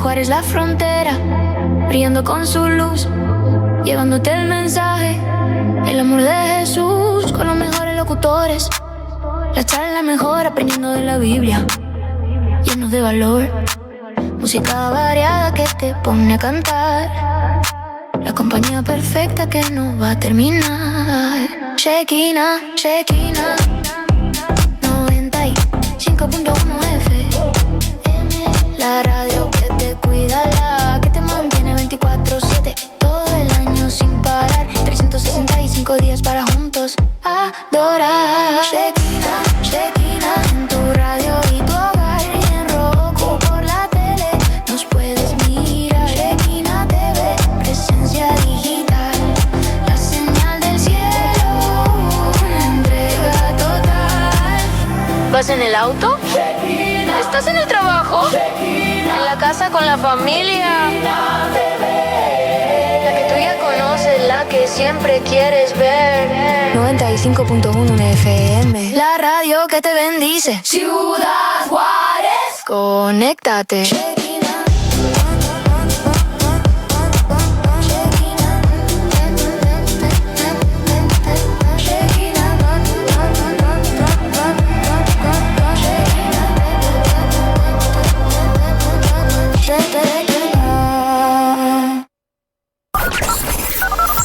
Juárez la frontera, brillando con su luz, llevándote el mensaje, el amor de Jesús, con los mejores locutores. La charla mejor, aprendiendo de la Biblia, llenos de valor. Música variada que te pone a cantar, la compañía perfecta que no va a terminar. Shekinah, Shekinah 95.1 FM, la radio que te cuida, la que te mantiene 24/7, todo el año sin parar, 365 días para juntos adorar. Shekinah, Shekinah en tu radio y tu hogar, y en Roku por la tele nos puedes mirar. Shekinah TV, presencia digital, la señal del cielo, una entrega total. ¿Vas en el auto? ¿Estás en el trabajo? ¿En la casa con la familia? La que tú ya conoces, la que siempre quieres ver. 95.1 FM, la radio que te bendice. Ciudad Juárez, conéctate.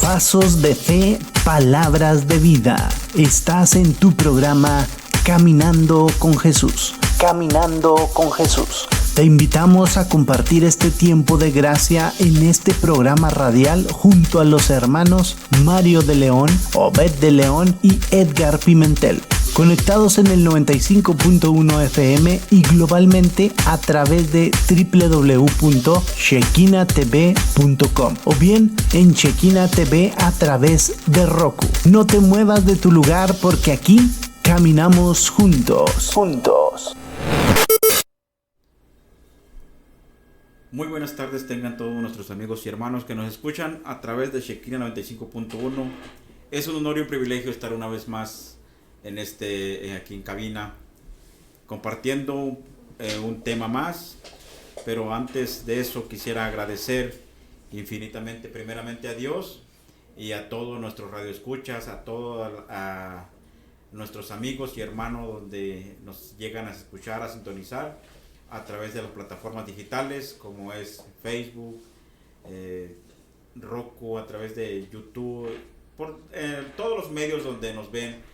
Pasos de fe, palabras de vida. Estás en tu programa Caminando con Jesús. Caminando con Jesús. Te invitamos a compartir este tiempo de gracia en este programa radial junto a los hermanos Mario de León, Obed de León y Edgar Pimentel. Conectados en el 95.1 FM y globalmente a través de www.shekinatv.com o bien en Shekinah TV a través de Roku. No te muevas de tu lugar porque aquí caminamos juntos. Muy buenas tardes tengan todos nuestros amigos y hermanos que nos escuchan a través de Shekinah 95.1. Es un honor y un privilegio estar una vez más en aquí en cabina compartiendo un tema más, pero antes de eso quisiera agradecer infinitamente primeramente a Dios y a todos nuestros radioescuchas, a nuestros amigos y hermanos donde nos llegan a escuchar, a sintonizar a través de las plataformas digitales como es Facebook, Roku, a través de YouTube, por todos los medios donde nos ven.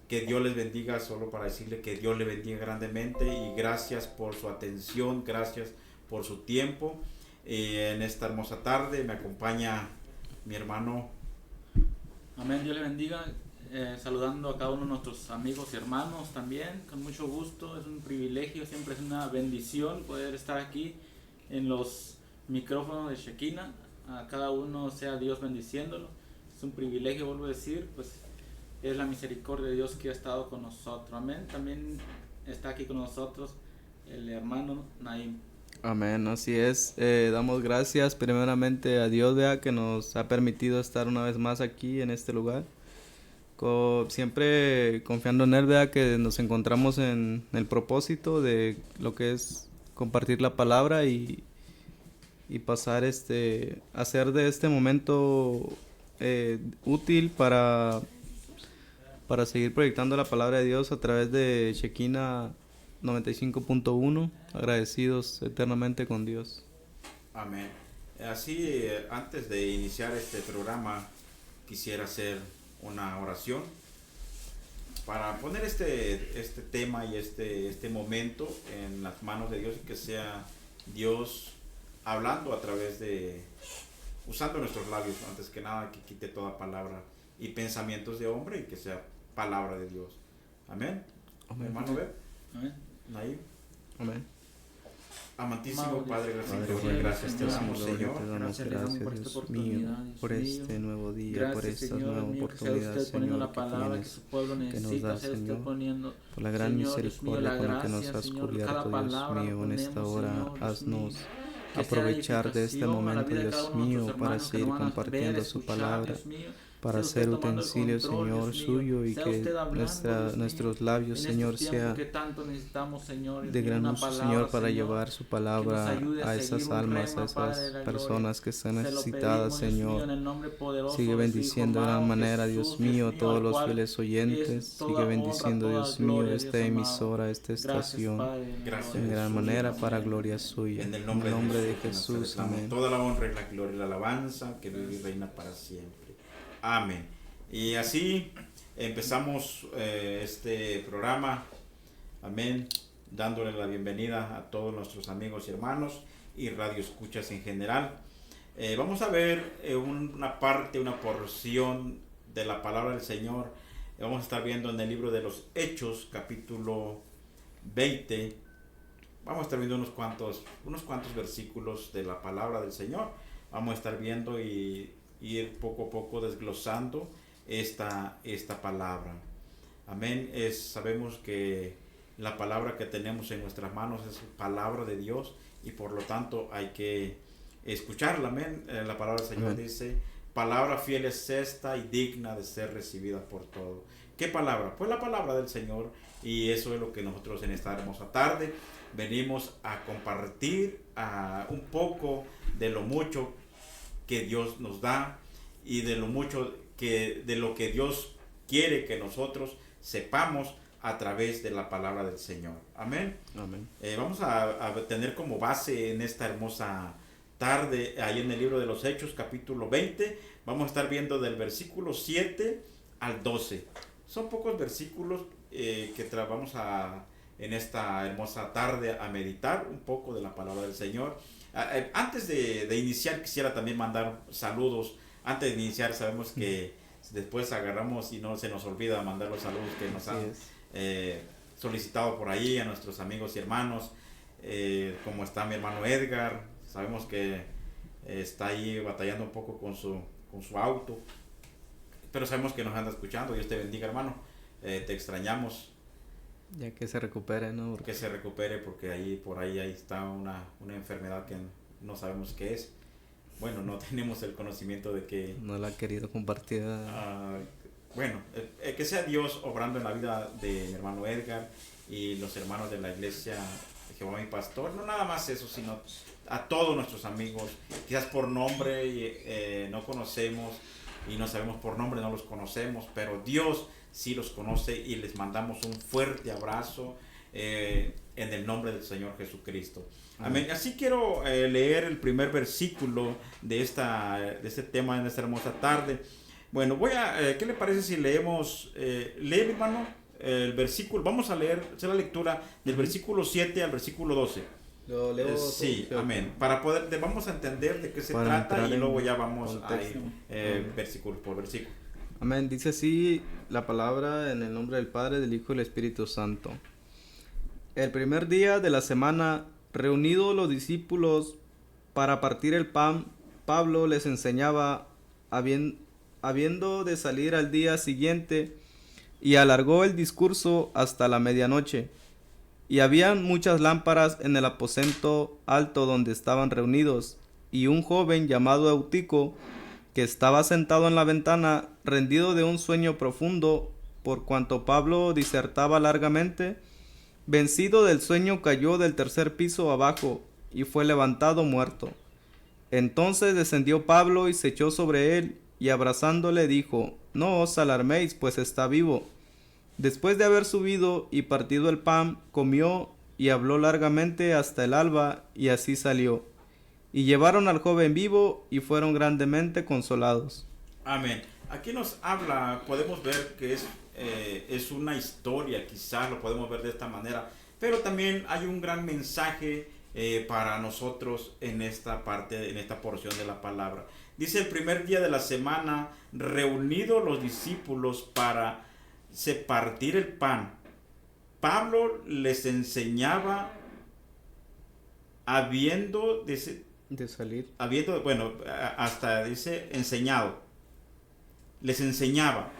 Que Dios les bendiga, solo para decirle que Dios les bendiga grandemente y gracias por su atención, gracias por su tiempo. En esta hermosa tarde me acompaña mi hermano. Amén, Dios le bendiga, saludando a cada uno de nuestros amigos y hermanos también, con mucho gusto. Es un privilegio, siempre es una bendición poder estar aquí en los micrófonos de Shekinah. A cada uno sea Dios bendiciéndolo. Es un privilegio, vuelvo a decir, pues es la misericordia de Dios que ha estado con nosotros. Amén. También está aquí con nosotros el hermano Naim. Amén, así es. Damos gracias primeramente a Dios, vea, que nos ha permitido estar una vez más aquí en este lugar. Siempre confiando en Él, vea, que nos encontramos en el propósito de lo que es compartir la palabra y pasar hacer de este momento útil para seguir proyectando la palabra de Dios a través de Shekinah 95.1, agradecidos eternamente con Dios. Amén. Así, antes de iniciar este programa, quisiera hacer una oración para poner este tema y este momento en las manos de Dios y que sea Dios hablando a través usando nuestros labios, antes que nada, que quite toda palabra y pensamientos de hombre y que sea palabra de Dios. Amén. Amén. Hermano, ve. Amén. Ahí. Amén. Amantísimo Padre, gracias te damos, Señor. Te damos gracias, Dios mío, por este nuevo día, gracias, por esta Señor, nueva mío, oportunidad, usted poniendo Señor, la palabra que su pueblo que nos necesita, da, sea usted Señor, poniendo, por la gran Señor, Dios mío, misericordia la con la que gracia, nos has Señor, cubierto, cada Dios palabra mío, en esta ponemos, hora, Señor, Dios haznos mío, que sea aprovechar de este edificación a la momento, vida de cada Dios uno de mío, nuestros para hermanos que seguir nos van a ver, compartiendo su escuchar, palabra, Dios mío, para Sea usted ser tomando el utensilio, control, Señor, Dios mío. suyo, y Sea que usted hablando, Dios mío, nuestros labios, en Señor, estos tiempos sea que tanto necesitamos, Señor, Dios de mío, gran una uso, palabra, Señor, para Señor, llevar su que nos palabra ayude a seguir esas un almas, a rema, Padre de esas la personas que están Se lo necesitadas, pedimos, Dios mío, Señor. en el nombre poderoso Sigue de su Hijo bendiciendo de gran amado, manera, Jesús, Dios mío, todos al los cual fieles es oyentes. toda Sigue honra, bendiciendo, toda Dios mío, gloria, esta Dios amado. emisora, esta Gracias, estación, Padre, en el Gracias, nombre en gran Jesús. manera Amén. para gloria suya. En el nombre, de que nos Jesús, reclama amén. toda la honra y la gloria y la alabanza que vive y reina para siempre. Amén. Y así empezamos este programa. Amén. Dándole la bienvenida a todos nuestros amigos y hermanos y radio escuchas en general. Vamos a ver una porción de la palabra del Señor. Vamos a estar viendo en el libro de los Hechos, capítulo 20. Vamos a estar viendo unos cuantos versículos de la palabra del Señor. Vamos a estar viendo y ir poco a poco desglosando esta palabra. Amén. Sabemos que la palabra que tenemos en nuestras manos es palabra de Dios y por lo tanto hay que escucharla. Amén. La palabra del Señor dice: palabra fiel es esta y digna de ser recibida por todos. ¿Qué palabra? Pues la palabra del Señor, y eso es lo que nosotros en esta hermosa tarde venimos a compartir un poco de lo mucho que Dios nos da y de lo mucho de lo que Dios quiere que nosotros sepamos a través de la palabra del Señor. Amén. Amén. Vamos a tener como base en esta hermosa tarde, ahí en el libro de los Hechos, capítulo 20, vamos a estar viendo del versículo 7 al 12. Son pocos versículos que vamos en esta hermosa tarde a meditar un poco de la palabra del Señor. Antes de iniciar, quisiera también mandar saludos. Antes de iniciar, sabemos que después agarramos y no se nos olvida mandar los saludos que nos han solicitado por ahí a nuestros amigos y hermanos, como está mi hermano Edgar. Sabemos que está ahí batallando un poco con su auto, pero sabemos que nos anda escuchando. Dios te bendiga, hermano. Te extrañamos. Ya que se recupere, ¿no? Que se recupere, porque por ahí está una enfermedad que no sabemos qué es. Bueno, no tenemos el conocimiento de que... No la ha querido compartir. Bueno, que sea Dios obrando en la vida de mi hermano Edgar y los hermanos de la iglesia de Jehová mi pastor. No nada más eso, sino a todos nuestros amigos, quizás por nombre no conocemos y no sabemos por nombre, no los conocemos, pero Dios sí los conoce y les mandamos un fuerte abrazo en el nombre del Señor Jesucristo. Amén. Así quiero leer el primer versículo de este tema en esta hermosa tarde. Bueno, ¿qué le parece si leemos, lee mi hermano, el versículo? Vamos a hacer la lectura del versículo 7 al versículo 12. Lo leo sí, amén. Para vamos a entender de qué se trata y luego ya vamos a ir versículo por versículo. Amén. Dice así la palabra en el nombre del Padre, del Hijo y del Espíritu Santo. El primer día de la semana, reunidos los discípulos para partir el pan, Pablo les enseñaba, habiendo de salir al día siguiente, y alargó el discurso hasta la medianoche. Y habían muchas lámparas en el aposento alto donde estaban reunidos, y un joven llamado Eutico, que estaba sentado en la ventana, rendido de un sueño profundo, por cuanto Pablo disertaba largamente, vencido del sueño, cayó del tercer piso abajo, y fue levantado muerto. Entonces descendió Pablo y se echó sobre él, y abrazándole dijo: no os alarméis, pues está vivo. Después de haber subido y partido el pan, comió y habló largamente hasta el alba, y así salió. Y llevaron al joven vivo y fueron grandemente consolados. Amén. Aquí nos habla, podemos ver que es una historia, quizás lo podemos ver de esta manera, pero también hay un gran mensaje para nosotros en esta parte, en esta porción de la palabra. Dice: el primer día de la semana, reunidos los discípulos para partir el pan, Pablo les enseñaba habiendo hasta dice enseñado, les enseñaba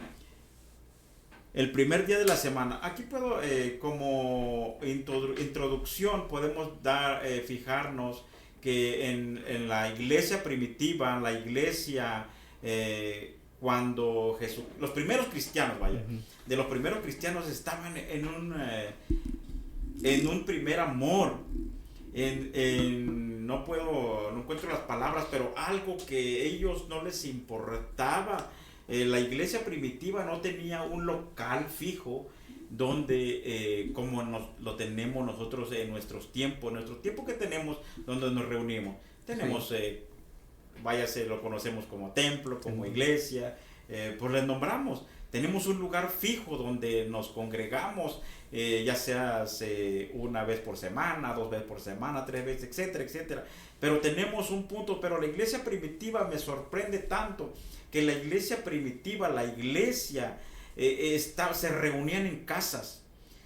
el primer día de la semana. Aquí puedo como introducción podemos fijarnos que en la iglesia primitiva, la iglesia cuando Jesús, los primeros cristianos, vaya, de los primeros cristianos estaban en un primer amor, no encuentro las palabras, pero algo que ellos no les importaba. La iglesia primitiva no tenía un local fijo donde, como lo tenemos nosotros en nuestro tiempo que tenemos, donde nos reunimos. Tenemos, váyase, lo conocemos como templo, como iglesia, pues le nombramos. Tenemos un lugar fijo donde nos congregamos, ya sea una vez por semana, 2 veces por semana, 3 veces, etcétera, etcétera. Pero tenemos un punto, pero la iglesia primitiva me sorprende tanto, que la iglesia primitiva, se reunían en casas,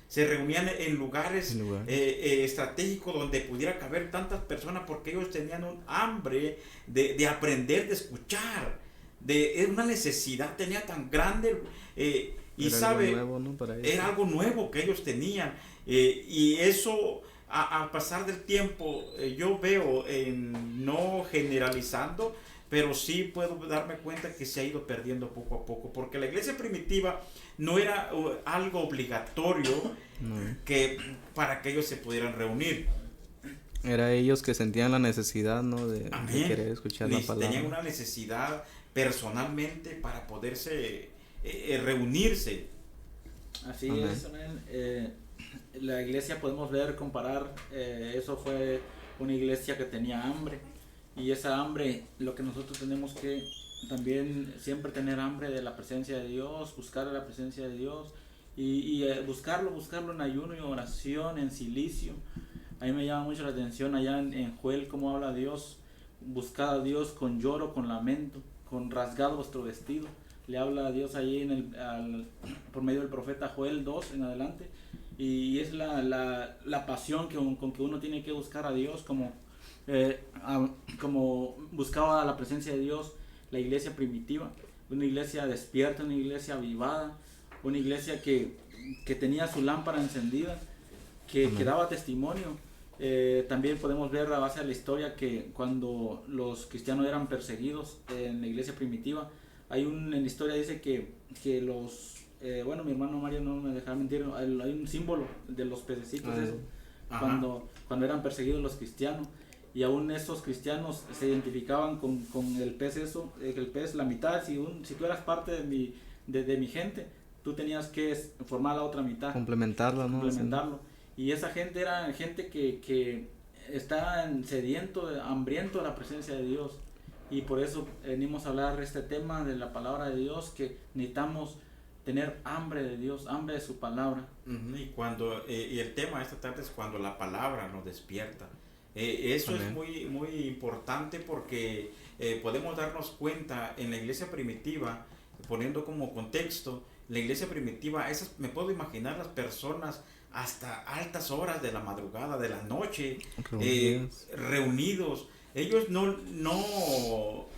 se reunían en lugares estratégicos donde pudiera caber tantas personas, porque ellos tenían un hambre de aprender, de escuchar, era una necesidad, tenía tan grande, y era sabe, algo nuevo, ¿no? Para ellos. Era algo nuevo que ellos tenían, y eso al pasar del tiempo, yo veo, no generalizando, pero sí puedo darme cuenta que se ha ido perdiendo poco a poco, porque la iglesia primitiva no era algo obligatorio para que ellos se pudieran reunir. Era ellos que sentían la necesidad, ¿no? de querer escuchar la palabra. Tenían una necesidad personalmente para poderse reunirse. Así es, amén. La iglesia podemos comparar, eso fue una iglesia que tenía hambre. Y esa hambre, lo que nosotros tenemos que también siempre tener hambre de la presencia de Dios, buscar la presencia de Dios y buscarlo en ayuno y oración, en silicio. A mí me llama mucho la atención allá en Joel cómo habla Dios: buscad a Dios con lloro, con lamento, con rasgado vuestro vestido. Le habla a Dios allí por medio del profeta Joel 2 en adelante. Y es la pasión con que uno tiene que buscar a Dios, como buscaba la presencia de Dios la iglesia primitiva, una iglesia despierta, una iglesia avivada, una iglesia que tenía su lámpara encendida, que daba testimonio. También podemos ver a base de la historia que cuando los cristianos eran perseguidos en la iglesia primitiva, en la historia dice que los mi hermano Mario no me dejará mentir, hay un símbolo de los pececitos, cuando eran perseguidos los cristianos. Y aún esos cristianos se identificaban con el pez el pez, la mitad. Si tú eras parte de mi gente, tú tenías que formar la otra mitad. Complementarlo, ¿no? Complementarlo. Y esa gente era gente que está sediento, hambriento de la presencia de Dios. Y por eso venimos a hablar de este tema de la palabra de Dios, que necesitamos tener hambre de Dios, hambre de su palabra. Y el tema esta tarde es cuando la palabra nos despierta. Eso es muy, muy importante, porque podemos darnos cuenta en la iglesia primitiva, poniendo como contexto, la iglesia primitiva, me puedo imaginar las personas hasta altas horas de la madrugada, de la noche, reunidos. Ellos no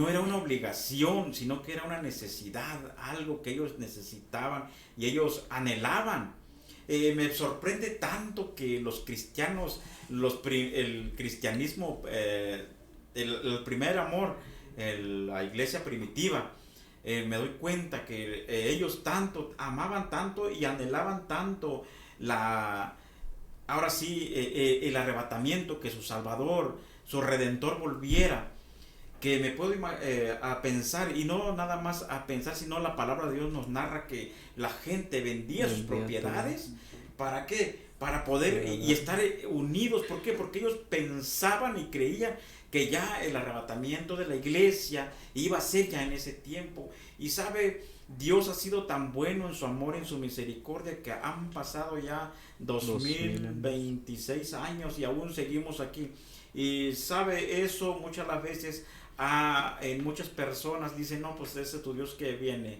era una obligación, sino que era una necesidad, algo que ellos necesitaban y ellos anhelaban. Me sorprende tanto que los cristianos, el cristianismo, el primer amor, la iglesia primitiva, me doy cuenta que ellos amaban tanto y anhelaban tanto el arrebatamiento, que su Salvador, su Redentor volviera, que me puedo a pensar, y no nada más a pensar, sino la palabra de Dios nos narra que la gente vendía sus propiedades. ¿Para qué? Para poder y estar unidos. ¿Por qué? Porque ellos pensaban y creían que ya el arrebatamiento de la iglesia iba a ser ya en ese tiempo. Y sabe, Dios ha sido tan bueno en su amor, en su misericordia, que han pasado ya 2026 años y aún seguimos aquí. Y sabe, eso muchas las veces en muchas personas dicen: no, pues ese es tu Dios que viene.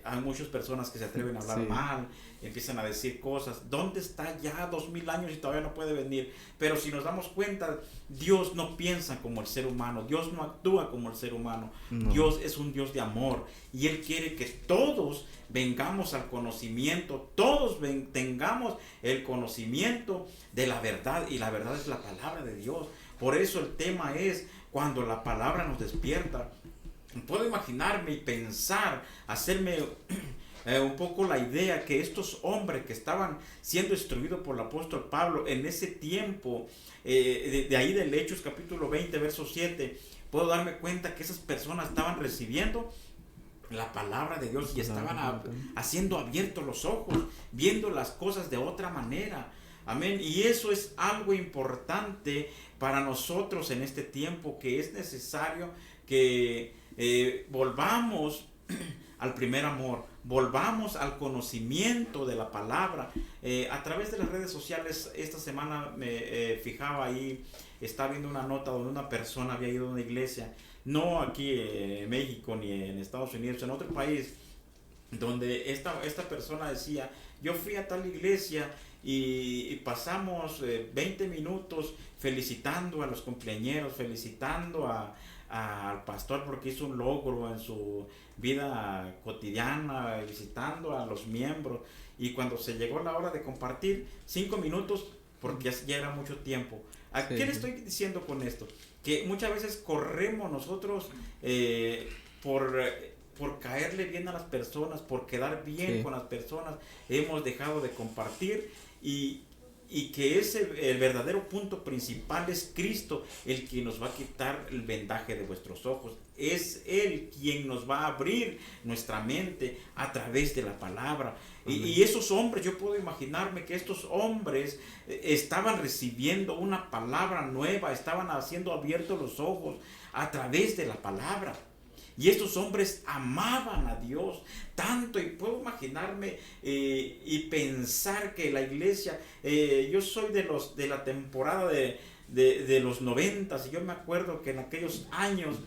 Hay muchas personas que se atreven a hablar mal, empiezan a decir cosas. ¿Dónde está ya 2000 años y todavía no puede venir? Pero si nos damos cuenta, Dios no piensa como el ser humano, Dios no actúa como el ser humano. Dios es un Dios de amor, y Él quiere que todos vengamos al conocimiento, todos tengamos el conocimiento de la verdad, y la verdad es la palabra de Dios. Por eso el tema es cuando la palabra nos despierta. puedo imaginarme y pensar, hacerme un poco la idea que estos hombres que estaban siendo instruidos por el apóstol Pablo en ese tiempo, de ahí del Hechos capítulo 20, verso 7, puedo darme cuenta que esas personas estaban recibiendo la palabra de Dios y estaban haciendo abiertos los ojos, viendo las cosas de otra manera. Amén. Y eso es algo importante para nosotros en este tiempo, que es necesario que volvamos al primer amor, volvamos al conocimiento de la palabra. A través de las redes sociales, esta semana me fijaba ahí, estaba viendo una nota donde una persona había ido a una iglesia, no aquí en México ni en Estados Unidos, en otro país, donde esta persona decía: yo fui a tal iglesia y pasamos 20 minutos felicitando a los cumpleañeros, felicitando al pastor porque hizo un logro en su vida cotidiana, visitando a los miembros, y cuando se llegó la hora de compartir, 5 minutos, porque ya era mucho tiempo. ¿A qué le estoy diciendo con esto? Que muchas veces corremos nosotros por caerle bien a las personas, por quedar bien con las personas, hemos dejado de compartir, y que el verdadero punto principal es Cristo, el que nos va a quitar el vendaje de vuestros ojos. Es Él quien nos va a abrir nuestra mente a través de la palabra. Y esos hombres, yo puedo imaginarme que estos hombres estaban recibiendo una palabra nueva, estaban haciendo abiertos los ojos a través de la palabra. Y estos hombres amaban a Dios tanto, y puedo imaginarme y pensar que la iglesia, yo soy de la temporada de los 90, y yo me acuerdo que en aquellos años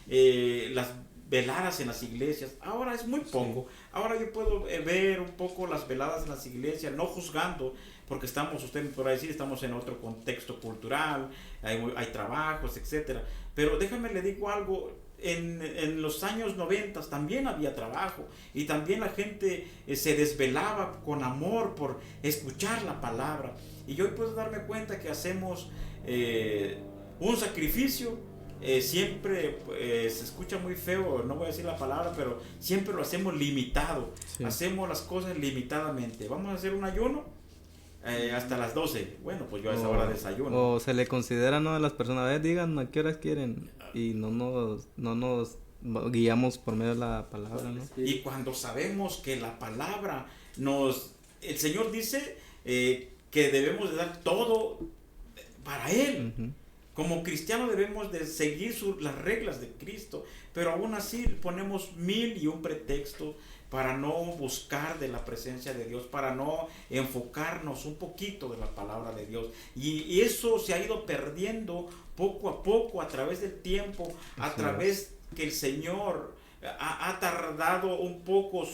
las veladas en las iglesias, ahora es muy poco. Ahora yo puedo ver un poco las veladas en las iglesias, no juzgando, porque usted me podrá decir, estamos en otro contexto cultural, hay trabajos, etcétera. Pero déjame le digo algo. En los años 90 también había trabajo, y también la gente se desvelaba con amor por escuchar la palabra. Y yo hoy puedo darme cuenta que hacemos un sacrificio, siempre se escucha muy feo, no voy a decir la palabra, pero siempre lo hacemos limitado. Hacemos las cosas limitadamente. Vamos a hacer un ayuno hasta las 12. Bueno, pues yo a esa hora desayuno. O se le considera, ¿no?, a las personas, digan a qué horas quieren, y no nos guiamos por medio de la palabra, ¿no? Y cuando sabemos que la palabra el Señor dice que debemos de dar todo para Él. Como cristianos debemos de seguir las reglas de Cristo, pero aún así ponemos 1001 pretextos para no buscar de la presencia de Dios, para no enfocarnos un poquito de la palabra de Dios. Y eso se ha ido perdiendo poco a poco a través del tiempo, a través que el Señor ha tardado un poco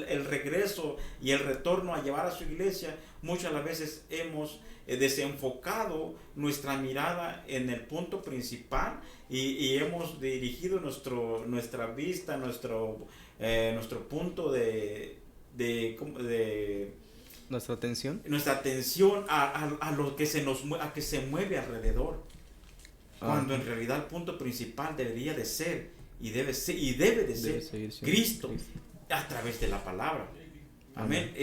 el regreso y el retorno a llevar a su iglesia. Muchas las veces hemos desenfocado nuestra mirada en el punto principal y hemos dirigido nuestra vista, nuestro punto de nuestra atención a lo que se mueve alrededor, cuando en realidad el punto principal debería de ser y debe de ser Cristo a través de la palabra. Amén.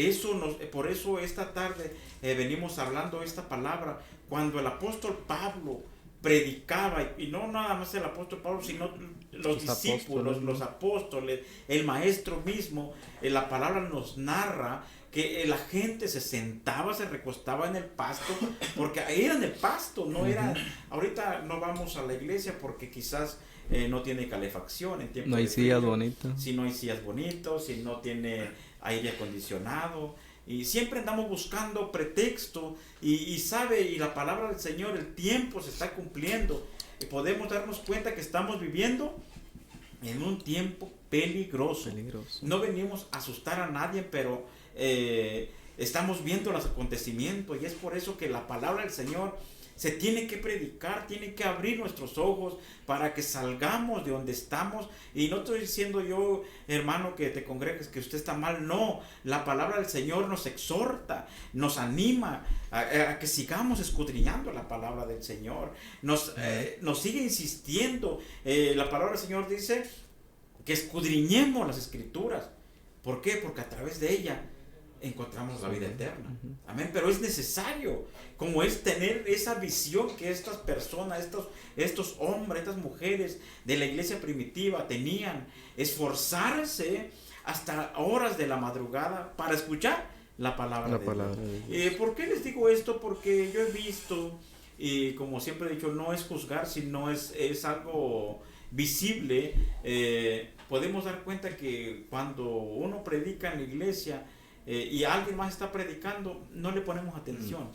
Por eso esta tarde venimos hablando esta palabra. Cuando el apóstol Pablo predicaba, y no nada más el apóstol Pablo, sino los discípulos, los apóstoles, el maestro mismo, la palabra nos narra que la gente se sentaba, se recostaba en el pasto, porque era en el pasto, no era. Ahorita no vamos a la iglesia porque quizás no tiene calefacción en tiempo no hay de frío, sillas bonitas. si no hay sillas bonitas, si no tiene aire acondicionado, y siempre andamos buscando pretexto, y la palabra del Señor, el tiempo se está cumpliendo, y podemos darnos cuenta que estamos viviendo en un tiempo peligroso. No venimos a asustar a nadie, pero estamos viendo los acontecimientos, y es por eso que la palabra del Señor se tiene que predicar, tiene que abrir nuestros ojos para que salgamos de donde estamos. Y no estoy diciendo yo, hermano, que te congregues, que usted está mal. No, la palabra del Señor nos exhorta, nos anima a que sigamos escudriñando la palabra del Señor. Nos sigue insistiendo. La palabra del Señor dice que escudriñemos las Escrituras. ¿Por qué? Porque a través de ella encontramos la vida eterna. Amén. Pero es necesario, como es tener esa visión que estas personas, estos hombres, estas mujeres de la iglesia primitiva tenían, esforzarse hasta horas de la madrugada para escuchar la palabra de Dios. ¿Por qué les digo esto? Porque yo he visto, y como siempre he dicho, no es juzgar, sino es algo visible. Podemos dar cuenta que cuando uno predica en la iglesia y alguien más está predicando, no le ponemos atención.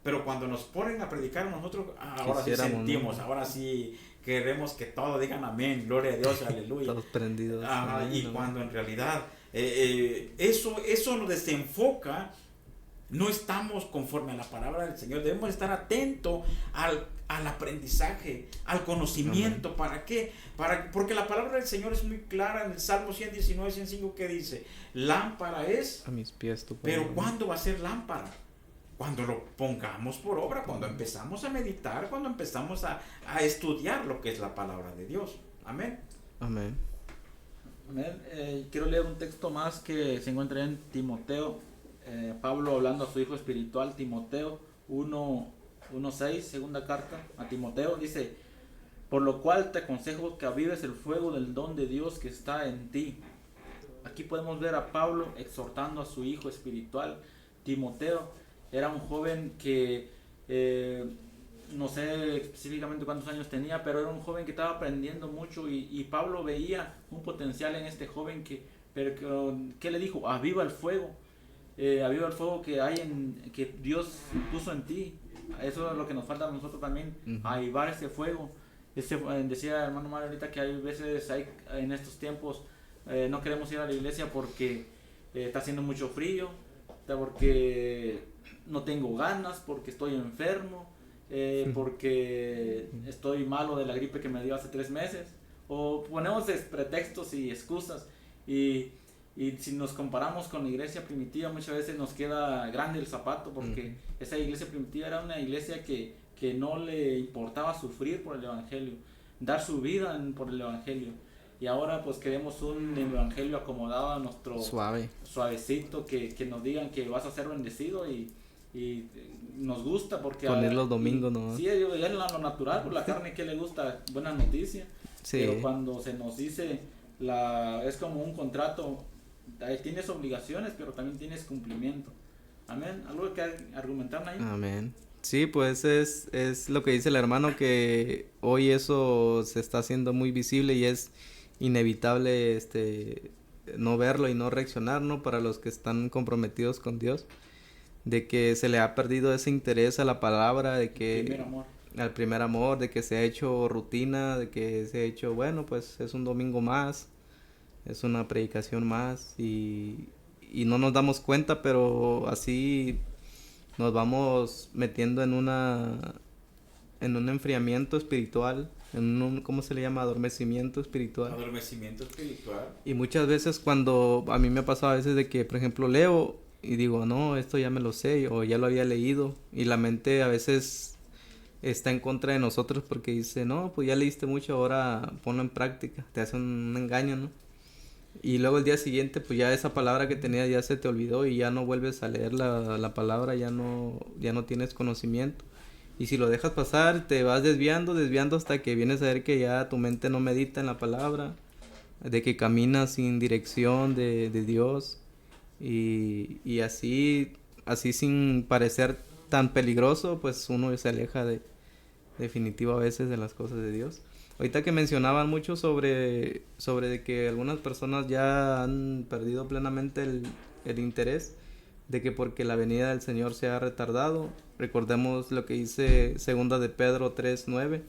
Pero cuando nos ponen a predicar nosotros, ahora sí sentimos, ahora sí queremos que todos digan amén, gloria a Dios, aleluya. Todos prendidos. Y cuando en realidad eso nos desenfoca, no estamos conforme a la palabra del Señor. Debemos estar atentos al aprendizaje, al conocimiento. Amén. ¿Para qué? Porque la palabra del Señor es muy clara en el Salmo 119, 105, que dice: lámpara es a mis pies tu pero palabra. ¿cuándo va a ser lámpara? Cuando lo pongamos por obra, cuando empezamos a meditar, cuando empezamos a estudiar lo que es la palabra de Dios. Amén. Amén. Amén. Quiero leer un texto más que se encuentra en Timoteo. Pablo hablando a su hijo espiritual Timoteo 1:6, segunda carta a Timoteo, dice: por lo cual te aconsejo que avives el fuego del don de Dios que está en ti. Aquí podemos ver a Pablo exhortando a su hijo espiritual Timoteo. Era un joven que no sé específicamente cuántos años tenía, pero era un joven que estaba aprendiendo mucho, y Pablo veía un potencial en este joven ¿qué le dijo? Aviva el fuego. Aviva el fuego que que Dios puso en ti. Eso es lo que nos falta a nosotros también, avivar ese fuego. Decía el hermano Mario ahorita que hay veces en estos tiempos no queremos ir a la iglesia porque está haciendo mucho frío, porque no tengo ganas, porque estoy enfermo, porque estoy malo de la gripe que me dio hace 3 meses, o ponemos pretextos y excusas, y si nos comparamos con la iglesia primitiva, muchas veces nos queda grande el zapato, porque esa iglesia primitiva era una iglesia que no le importaba sufrir por el evangelio, dar su vida por el evangelio. Y ahora pues queremos un evangelio acomodado a nuestro suavecito, que nos digan que vas a ser bendecido, y nos gusta porque poner los domingos, ¿no? Sí, es lo natural, por la carne que le gusta, buena noticia. Sí. Pero cuando se nos dice es como un contrato, tienes obligaciones, pero también tienes cumplimiento. Amén. ¿Algo que argumentar ahí? Amén. Sí, pues es lo que dice el hermano, que hoy eso se está haciendo muy visible y es inevitable no verlo y no reaccionar, ¿no? Para los que están comprometidos con Dios, de que se le ha perdido ese interés a la palabra, de que al primer amor, de que se ha hecho rutina, de que se ha hecho, bueno, pues es un domingo más, es una predicación más, y no nos damos cuenta, pero así nos vamos metiendo en un enfriamiento espiritual, en un, ¿cómo se le llama? Adormecimiento espiritual. Adormecimiento espiritual. Y muchas veces cuando a mí me ha pasado a veces de que, por ejemplo, leo y digo, no, esto ya me lo sé, o ya lo había leído, y la mente a veces está en contra de nosotros porque dice, no, pues ya leíste mucho, ahora ponlo en práctica, te hace un engaño, ¿no? Y luego el día siguiente, pues ya esa palabra que tenías ya se te olvidó y ya no vuelves a leer la palabra, ya no tienes conocimiento. Y si lo dejas pasar, te vas desviando hasta que vienes a ver que ya tu mente no medita en la palabra, de que caminas sin dirección de Dios, y así sin parecer tan peligroso, pues uno se aleja definitivo a veces de las cosas de Dios. Ahorita que mencionaban mucho sobre de que algunas personas ya han perdido plenamente el interés, de que porque la venida del Señor se ha retardado. Recordemos lo que dice 2 de Pedro 3:9.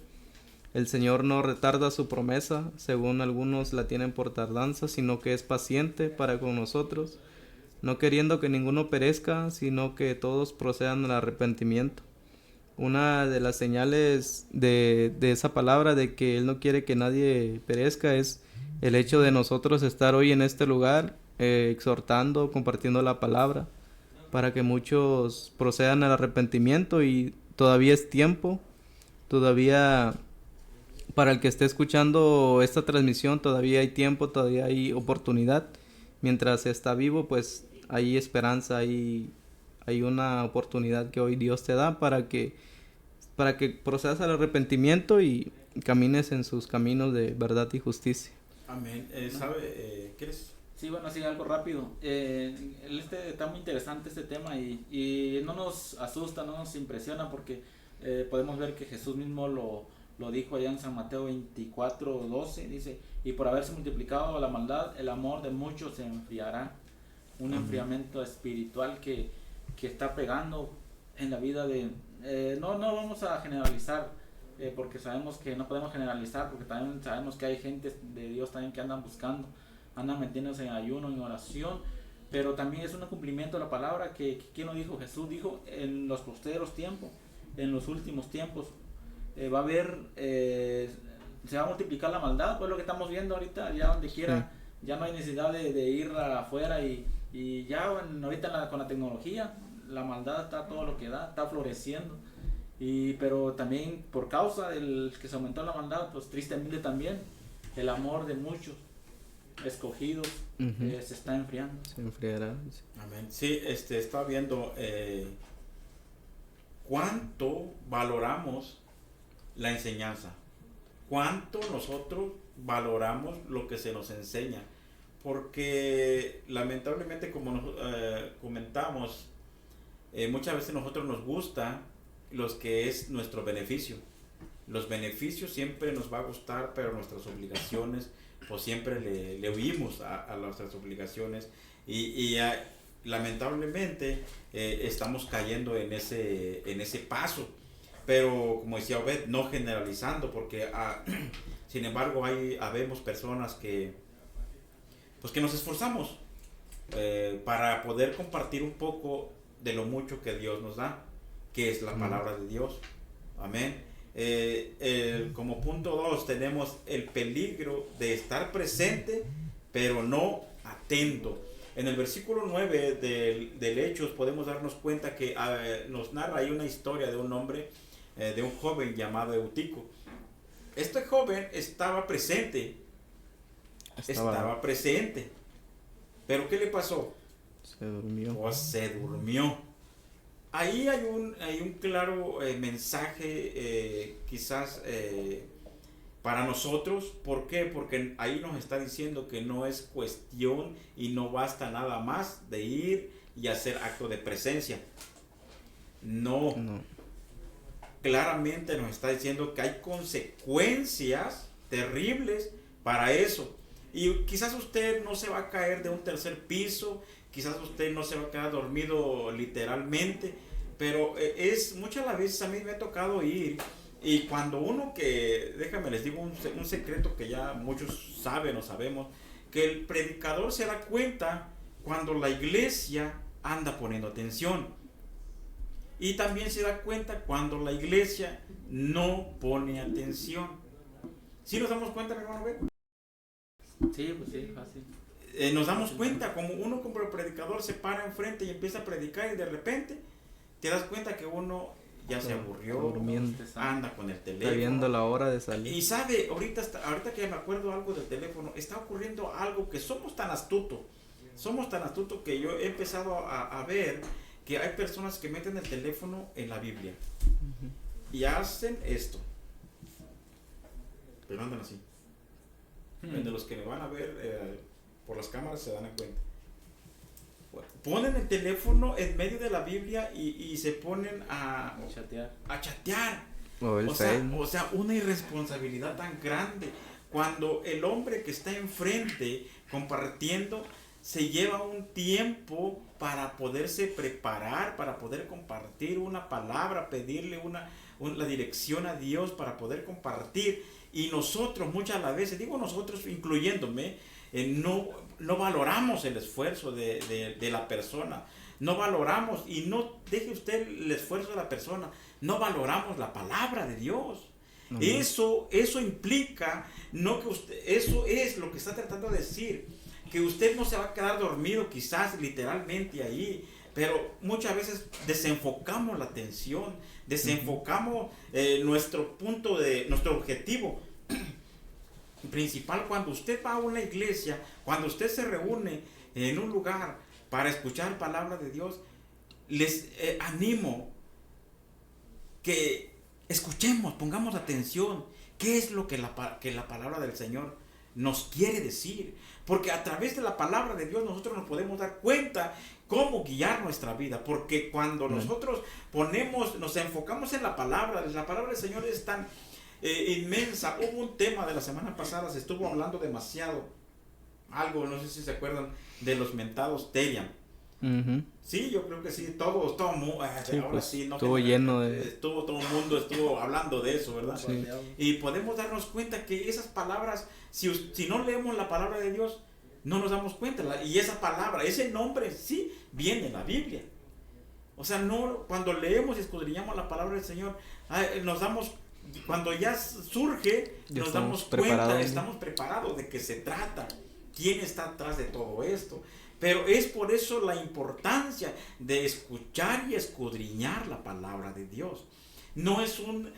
El Señor no retarda su promesa, según algunos la tienen por tardanza, sino que es paciente para con nosotros, no queriendo que ninguno perezca, sino que todos procedan al arrepentimiento. Una de las señales de esa palabra, de que Él no quiere que nadie perezca, es el hecho de nosotros estar hoy en este lugar, exhortando, compartiendo la palabra, para que muchos procedan al arrepentimiento, y todavía es tiempo, todavía para el que esté escuchando esta transmisión, todavía hay tiempo, todavía hay oportunidad. Mientras está vivo, pues hay esperanza, hay una oportunidad que hoy Dios te da para que procedas al arrepentimiento y camines en sus caminos de verdad y justicia. Amén. ¿Quieres? Sí, bueno, así algo rápido. Está muy interesante este tema y no nos asusta, no nos impresiona porque podemos ver que Jesús mismo lo dijo allá en San Mateo 24:12, dice, y por haberse multiplicado la maldad, el amor de muchos se enfriará. Un enfriamiento espiritual que está pegando en la vida de... no vamos a generalizar, porque sabemos que no podemos generalizar, porque también sabemos que hay gente de Dios también que andan buscando, andan metiéndose en ayuno, en oración, pero también es un cumplimiento de la palabra ¿quién lo dijo? Jesús dijo, en los postreros tiempos, en los últimos tiempos, va a haber, se va a multiplicar la maldad, pues lo que estamos viendo ahorita, ya donde quiera, ya no hay necesidad de ir afuera y ya ahorita con la tecnología, la maldad está todo lo que da, está floreciendo. Pero también por causa del que se aumentó la maldad, pues tristemente también el amor de muchos escogidos se está enfriando. Se enfriará. Sí. Amén. Sí, estaba viendo cuánto valoramos la enseñanza, cuánto nosotros valoramos lo que se nos enseña, porque lamentablemente, como nos comentamos, muchas veces a nosotros nos gusta los que es nuestro beneficio. Los beneficios siempre nos va a gustar, pero nuestras obligaciones, pues siempre le huimos a nuestras obligaciones y lamentablemente estamos cayendo en ese paso. Pero como decía Obed, no generalizando, porque sin embargo habemos personas que nos esforzamos para poder compartir un poco de lo mucho que Dios nos da, que es la palabra de Dios. Amén. Como punto 2 tenemos el peligro de estar presente pero no atento. En el versículo 9 del Hechos podemos darnos cuenta que nos narra ahí una historia de un hombre, de un joven llamado Eutico. Este joven estaba presente, pero ¿qué le pasó? Se durmió. Pues se durmió. Ahí hay un claro mensaje quizás para nosotros. ¿Por qué? Porque ahí nos está diciendo que no es cuestión y no basta nada más de ir y hacer acto de presencia. No. Claramente nos está diciendo que hay consecuencias terribles para eso. Y quizás usted no se va a caer de un tercer piso, quizás usted no se va a quedar dormido literalmente, pero muchas las veces a mí me ha tocado ir, y cuando déjame les digo un secreto que ya muchos saben o sabemos, que el predicador se da cuenta cuando la iglesia anda poniendo atención, y también se da cuenta cuando la iglesia no pone atención. ¿Sí nos damos cuenta, mi hermano? Sí, pues sí, fácil. Nos damos cuenta, como uno como el predicador se para enfrente y empieza a predicar, y de repente te das cuenta que uno ya se aburrió, anda con el teléfono, está viendo la hora de salir. Y sabe, ahorita que me acuerdo algo del teléfono, está ocurriendo algo que somos tan astutos que yo he empezado a ver que hay personas que meten el teléfono en la Biblia y hacen esto, pero andan así. De los que me van a ver por las cámaras se dan cuenta. Ponen el teléfono en medio de la Biblia y se ponen a chatear. O sea, una irresponsabilidad tan grande. Cuando el hombre que está enfrente compartiendo se lleva un tiempo para poderse preparar, para poder compartir una palabra, pedirle la dirección a Dios para poder compartir. Y nosotros muchas veces, digo nosotros incluyéndome, no valoramos el esfuerzo de la persona, no valoramos, y no deje usted el esfuerzo de la persona, no valoramos la palabra de Dios. Eso implica, no que usted, eso es lo que está tratando de decir, que usted no se va a quedar dormido quizás literalmente ahí, pero muchas veces desenfocamos la atención, desenfocamos nuestro objetivo. principal cuando usted va a una iglesia, cuando usted se reúne en un lugar para escuchar palabra de Dios, les animo que escuchemos, pongamos atención, qué es lo que la palabra del Señor nos quiere decir, porque a través de la palabra de Dios nosotros nos podemos dar cuenta cómo guiar nuestra vida, porque cuando nosotros nos enfocamos en la palabra del Señor es tan inmensa. Hubo un tema de la semana pasada, se estuvo hablando demasiado, algo, no sé si se acuerdan, de los mentados Terian. Sí, yo creo que sí, todo sí, ahora pues, sí, no estuvo lleno de... todo el mundo estuvo hablando de eso, ¿verdad? Sí. Y podemos darnos cuenta que esas palabras, si no leemos la palabra de Dios, no nos damos cuenta. Y esa palabra, ese nombre, sí, viene en la Biblia. O sea, no, cuando leemos y escudriñamos la palabra del Señor, nos damos, cuando ya surge, Ya nos damos cuenta, estamos preparados de qué se trata, quién está atrás de todo esto. Pero es por eso la importancia de escuchar y escudriñar la palabra de Dios. No es un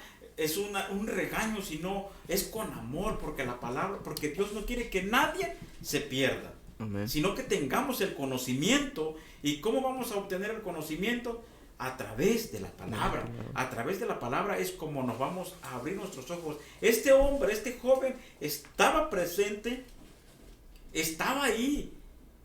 regaño, sino es con amor, porque Dios no quiere que nadie se pierda. Amén. Sino que tengamos el conocimiento. ¿Y cómo vamos a obtener el conocimiento? A través de la palabra. A través de la palabra es como nos vamos a abrir nuestros ojos. Este hombre, este joven, estaba presente, estaba ahí.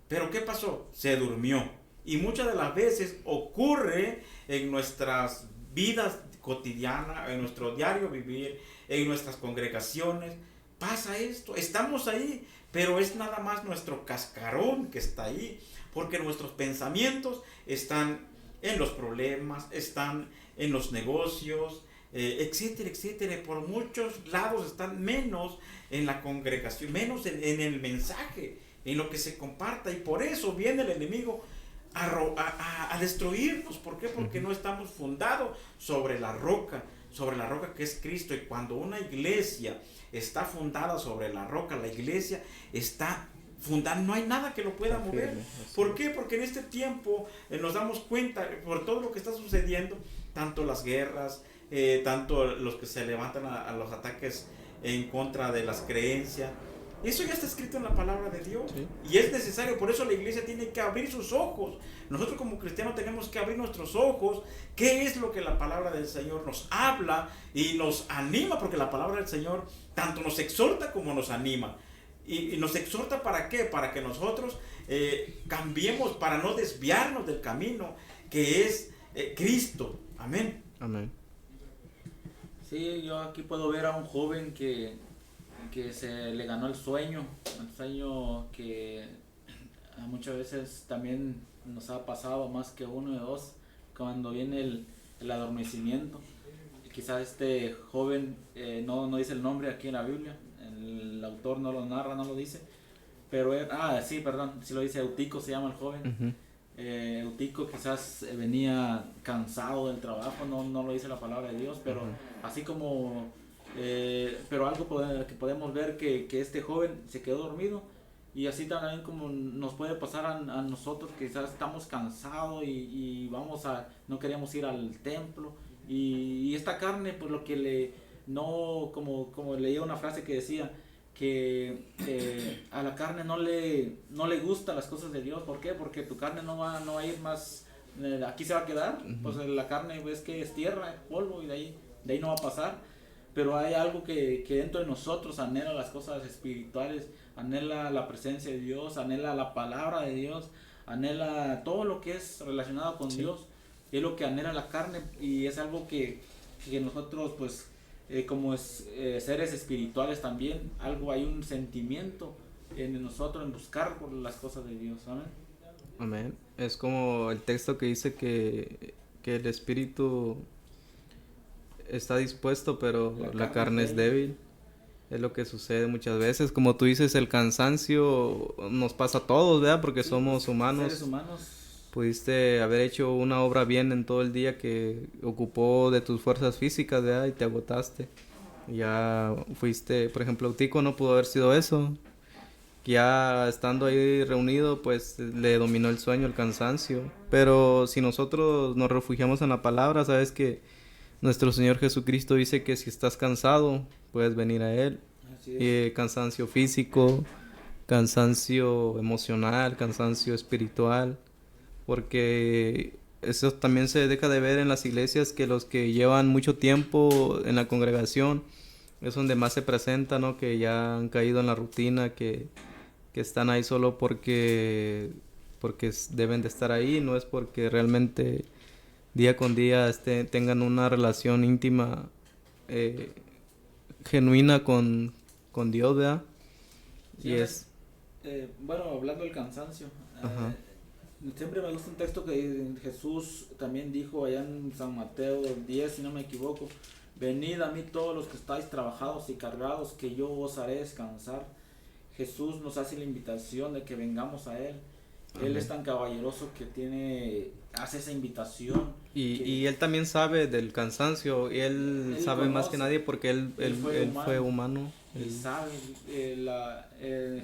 Pero ¿qué pasó? Se durmió. Y muchas de las veces ocurre en nuestras vidas cotidianas, en nuestro diario vivir, en nuestras congregaciones. Pasa esto. Estamos ahí, pero es nada más nuestro cascarón que está ahí. Porque nuestros pensamientos están en los problemas, están en los negocios, etcétera, etcétera. Por muchos lados están, menos en la congregación, menos en el mensaje, en lo que se comparta, y por eso viene el enemigo a destruirnos. ¿Por qué? Porque no estamos fundados sobre la roca que es Cristo. Y cuando una iglesia está fundada sobre la roca, la iglesia está fundada, no hay nada que lo pueda mover. ¿Por qué? Porque en este tiempo nos damos cuenta, por todo lo que está sucediendo, tanto las guerras, tanto los que se levantan a los ataques en contra de las creencias. Eso ya está escrito en la palabra de Dios. Sí. Y es necesario, por eso la iglesia tiene que abrir sus ojos. Nosotros como cristianos tenemos que abrir nuestros ojos. ¿Qué es lo que la palabra del Señor nos habla y nos anima? Porque la palabra del Señor tanto nos exhorta como nos anima. Y nos exhorta ¿para qué? Para que nosotros cambiemos, para no desviarnos del camino que es Cristo. Amén. Amén. Sí, yo aquí puedo ver a un joven que se le ganó el sueño que muchas veces también nos ha pasado, más que uno de dos, cuando viene el adormecimiento. Quizás este joven, no dice el nombre aquí en la Biblia, el autor no lo narra, no lo dice, pero sí lo dice, Eutico se llama el joven. Eutico quizás venía cansado del trabajo, no lo dice la palabra de Dios, pero así como... pero algo que podemos ver que este joven se quedó dormido, y así también como nos puede pasar a nosotros, que quizás estamos cansados y no queríamos ir al templo, y esta carne, pues lo que como leía una frase que decía que a la carne no le gustan las cosas de Dios. ¿Por qué? Porque tu carne no va a ir más, aquí se va a quedar. Pues la carne ves que es tierra, polvo, y de ahí no va a pasar. Pero hay algo que dentro de nosotros anhela las cosas espirituales, anhela la presencia de Dios, anhela la palabra de Dios, anhela todo lo que es relacionado con Dios. Es lo que anhela la carne, y es algo que nosotros, pues, como seres espirituales también, hay un sentimiento en nosotros en buscar por las cosas de Dios. Amén. Amén. Es como el texto que dice que el espíritu está dispuesto, pero la carne es débil. Es lo que sucede muchas veces. Como tú dices, el cansancio nos pasa a todos, ¿verdad? Porque somos humanos. Seres humanos. Pudiste haber hecho una obra bien en todo el día que ocupó de tus fuerzas físicas, ¿verdad? Y te agotaste. Ya fuiste, por ejemplo, Eutico no pudo haber sido eso. Ya estando ahí reunido, pues le dominó el sueño, el cansancio. Pero si nosotros nos refugiamos en la palabra, sabes que nuestro Señor Jesucristo dice que si estás cansado, puedes venir a Él. Así es. Cansancio físico, cansancio emocional, cansancio espiritual, porque eso también se deja de ver en las iglesias, que los que llevan mucho tiempo en la congregación es donde más se presenta, ¿no? Que ya han caído en la rutina, que están ahí solo porque deben de estar ahí, no es porque realmente día con día tengan una relación íntima, genuina con Dios, ¿verdad? Sí, Y es... bueno, hablando del cansancio, Ajá. siempre me gusta un texto que Jesús también dijo allá en San Mateo 10, si no me equivoco: venid a mí todos los que estáis trabajados y cargados, que yo os haré descansar. Jesús nos hace la invitación de que vengamos a Él. Amén. Él es tan caballeroso que hace esa invitación. Y él también sabe del cansancio, y él sabe conoce, más que nadie porque él fue humano. Él sabe,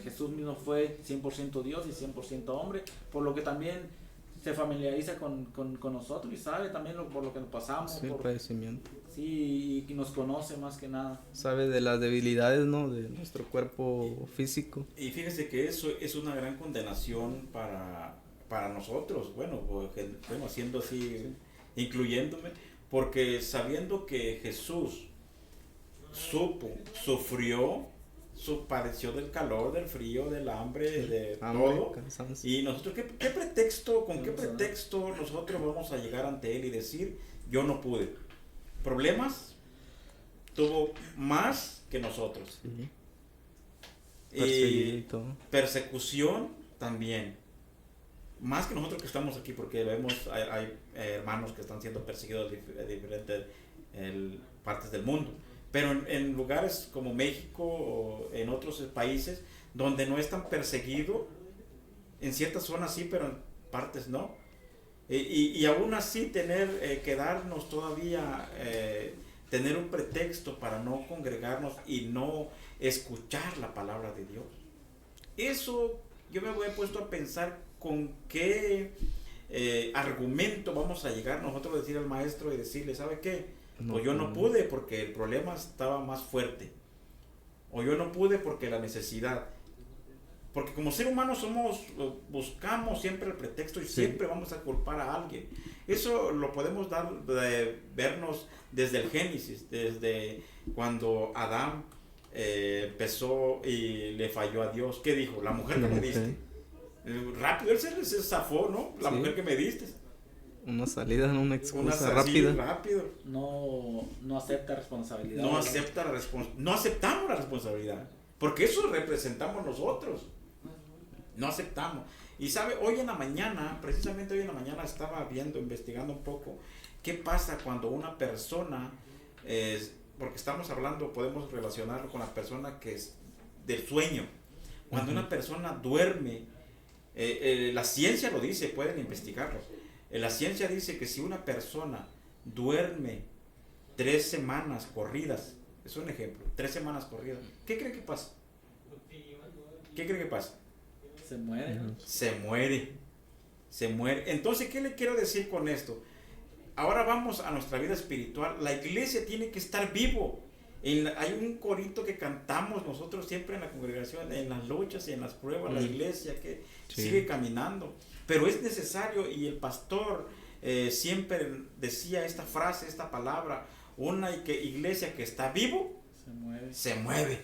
Jesús mismo fue 100% Dios y 100% hombre, por lo que también se familiariza con nosotros y sabe también por lo que nos pasamos. Sí, el padecimiento. Sí, y nos conoce más que nada. Sabe de las debilidades, ¿no? De nuestro cuerpo físico. Y fíjese que eso es una gran condenación para nosotros, bueno, haciendo así, incluyéndome, porque sabiendo que Jesús sufrió, padeció del calor, del frío, del hambre, de todo. Cansancio. Y nosotros, ¿con qué pretexto nosotros vamos a llegar ante Él y decir, yo no pude? ¿Problemas? Tuvo más que nosotros. Sí. Y todo. persecución también. Más que nosotros que estamos aquí, porque vemos, hay hermanos que están siendo perseguidos de diferentes partes del mundo. Pero en lugares como México o en otros países donde no es tan perseguido, en ciertas zonas sí, pero en partes no. Y aún así quedarnos todavía, tener un pretexto para no congregarnos y no escuchar la palabra de Dios. Eso yo me he puesto a pensar con qué argumento vamos a llegar nosotros a decir al maestro y decirle, ¿sabe qué? Pues yo no pude porque el problema estaba más fuerte. O yo no pude porque la necesidad. Porque como ser humano buscamos siempre el pretexto y siempre vamos a culpar a alguien. Eso lo podemos vernos desde el Génesis, desde cuando Adán empezó y le falló a Dios. ¿Qué dijo? La mujer que me diste. Rápido, él se zafó, ¿no? La mujer que me diste. Una salida, una excusa rápido. No acepta responsabilidad. No aceptamos la responsabilidad. Porque eso representamos nosotros. No aceptamos. Y sabe, precisamente hoy en la mañana estaba investigando un poco qué pasa cuando una persona, porque estamos hablando, podemos relacionarlo con la persona que es del sueño. Cuando una persona duerme, la ciencia lo dice, pueden investigarlo. La ciencia dice que si una persona duerme 3 semanas corridas, es un ejemplo, 3 semanas corridas, ¿qué cree que pasa? ¿Qué cree que pasa? Se muere. Se muere. Entonces, ¿qué le quiero decir con esto? Ahora vamos a nuestra vida espiritual. La iglesia tiene que estar vivo. Hay un corito que cantamos nosotros siempre en la congregación, en las luchas y en las pruebas, la iglesia que sigue caminando. Pero es necesario, y el pastor siempre decía esta frase, esta palabra: una iglesia que está vivo, se mueve.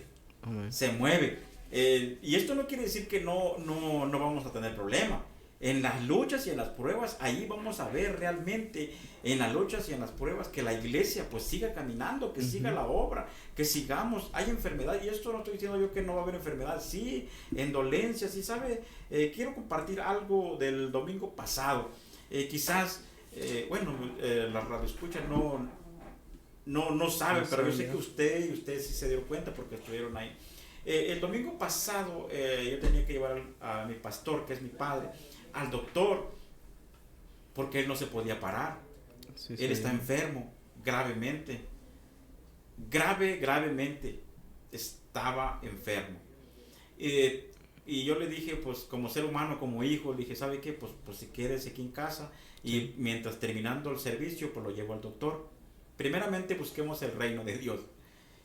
Y esto no quiere decir que no vamos a tener problema. En las luchas y en las pruebas, ahí vamos a ver realmente, en las luchas y en las pruebas, que la iglesia pues siga caminando, que siga la obra, que sigamos. Hay enfermedad, y esto no estoy diciendo yo que no va a haber enfermedad, sí, en dolencias, sí, ¿sabe? Quiero compartir algo del domingo pasado. Quizás, la radioescucha no sabe, pero yo sé que usted sí se dio cuenta porque estuvieron ahí. El domingo pasado yo tenía que llevar a mi pastor, que es mi padre, al doctor, porque él no se podía parar. Él está enfermo, gravemente. Gravemente estaba enfermo. Y yo le dije, pues como ser humano, como hijo, le dije, ¿sabe qué? Pues si quieres aquí en casa, y mientras terminando el servicio, pues lo llevo al doctor. Primeramente busquemos el reino de Dios.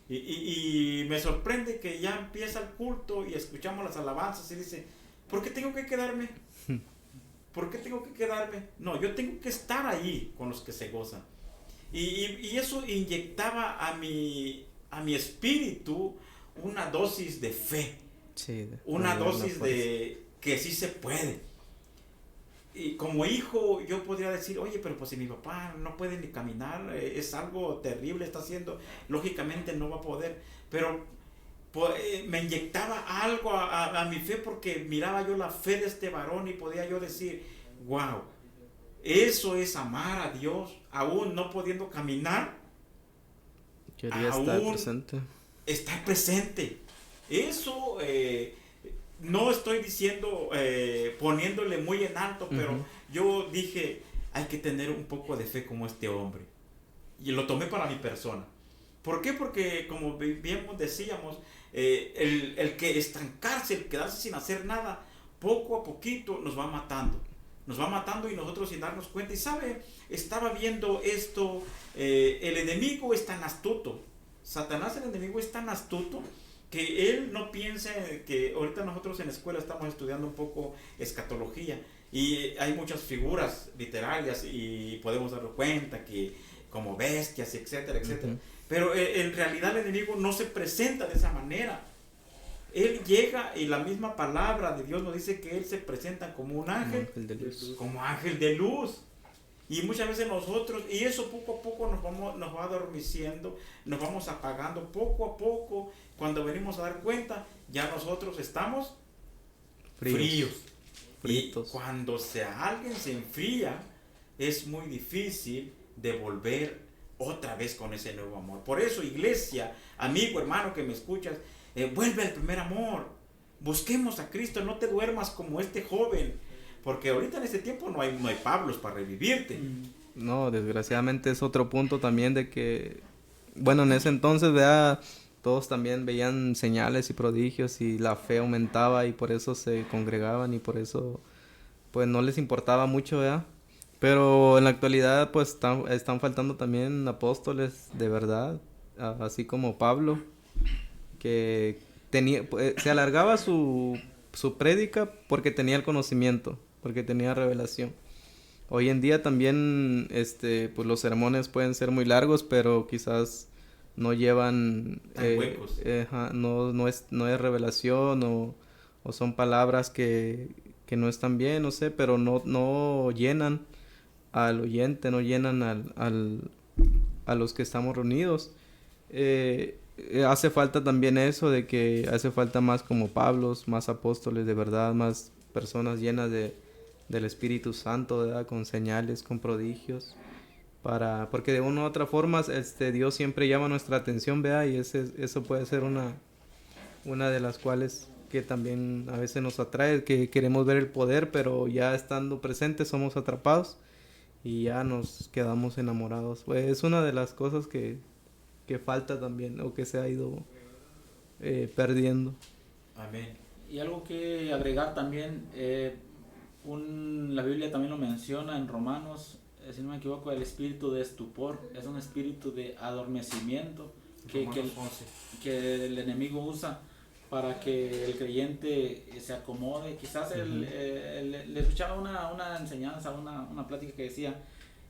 Y me sorprende que ya empieza el culto y escuchamos las alabanzas y dice, ¿por qué tengo que quedarme? ¿Por qué tengo que quedarme? No, yo tengo que estar ahí con los que se gozan. Y eso inyectaba a mi espíritu una dosis de fe, Sí, una dosis de que sí se puede. Y como hijo yo podría decir, oye, pero pues si mi papá no puede ni caminar, es algo terrible está haciendo, lógicamente no va a poder, pero me inyectaba algo a mi fe porque miraba yo la fe de este varón y podía yo decir, wow, eso es amar a Dios, aún no pudiendo caminar, quería estar presente. Estar presente. Eso no estoy diciendo poniéndole muy en alto, pero yo dije, hay que tener un poco de fe como este hombre. Y lo tomé para mi persona. ¿Por qué? Porque como bien decíamos, el que estancarse, el quedarse sin hacer nada, poco a poquito nos va matando. Nos va matando y nosotros sin darnos cuenta. Y sabe, estaba viendo esto, el enemigo es tan astuto. Satanás, el enemigo, es tan astuto que él no piensa que ahorita nosotros en la escuela estamos estudiando un poco escatología y hay muchas figuras literarias y podemos darnos cuenta que como bestias, etcétera, etcétera. Pero en realidad el enemigo no se presenta de esa manera. Él llega y la misma palabra de Dios nos dice que él se presenta como un ángel, como ángel de luz. Y muchas veces nosotros, y eso poco a poco nos va adormeciendo, nos vamos apagando poco a poco. Cuando venimos a dar cuenta, ya nosotros estamos fríos. Fritos. Y cuando alguien se enfría, es muy difícil de volver otra vez con ese nuevo amor. Por eso, iglesia, amigo, hermano que me escuchas, vuelve al primer amor. Busquemos a Cristo, no te duermas como este joven. Porque ahorita en este tiempo no hay Pablos para revivirte. No, desgraciadamente es otro punto también de que, bueno, en ese entonces, ¿verdad? Todos también veían señales y prodigios y la fe aumentaba y por eso se congregaban y por eso, pues, no les importaba mucho, ¿verdad? Pero en la actualidad, pues, están faltando también apóstoles de verdad, así como Pablo, que se alargaba su prédica porque tenía el conocimiento, porque tenía revelación. Hoy en día también pues los sermones pueden ser muy largos, pero quizás no llevan no es revelación o son palabras que no están bien, no sé, pero no llenan al oyente, no llenan a los que estamos reunidos. Hace falta también eso de que hace falta más como Pablos, más apóstoles de verdad, más personas llenas del Espíritu Santo, ¿verdad? Con señales, con prodigios, porque de una u otra forma Dios siempre llama nuestra atención, ¿verdad? Y eso puede ser una de las cuales que también a veces nos atrae, que queremos ver el poder, pero ya estando presentes somos atrapados y ya nos quedamos enamorados. Pues es una de las cosas que falta también o que se ha ido perdiendo. Amén. Y algo que agregar también, la Biblia también lo menciona en Romanos, si no me equivoco, el espíritu de estupor, es un espíritu de adormecimiento que el enemigo usa para que el creyente se acomode. Quizás le escuchaba una enseñanza, una plática que decía,